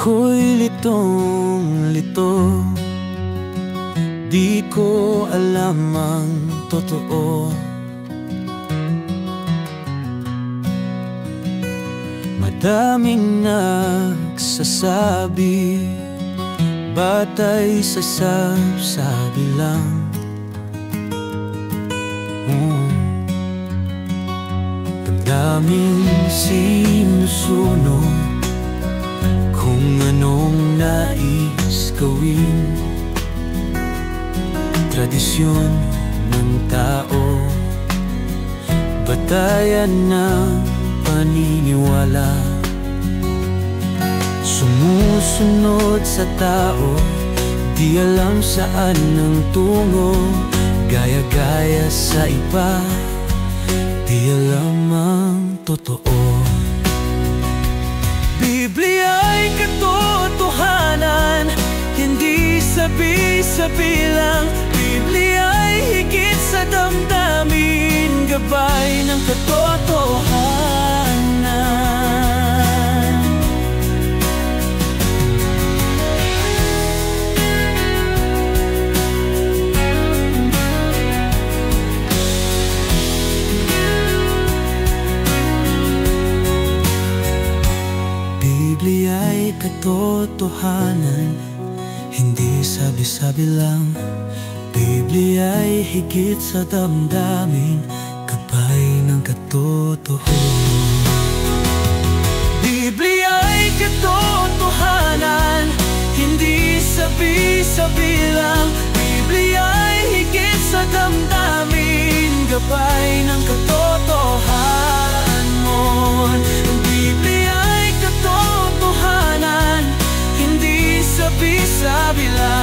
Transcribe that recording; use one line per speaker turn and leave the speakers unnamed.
Ako'y litong-lito, di ko alam ang totoo. Madaming nagsasabi, batay sa sabi lang. Daming sinusunod kung anong nais gawin. Tradisyon ng tao, batayan ng paniniwala. Sumusunod sa tao, di alam saan ang tungo. Gaya-gaya sa iba, di alam ang totoo. Biblia'y katotohanan, hindi sabi-sabi lang. Biblia'y higit sa damdamin, gabay ng katotohanan. Biblia'y katotohanan, hindi sabi-sabi lang. Biblia'y higit sa damdamin, gabay ng katotohanan. Biblia'y katotohanan, hindi sabi-sabi lang. Biblia'y higit sa damdamin, gabay ng katotohanan. Biblia'y katotohanan, hindi sabi-sabi lang.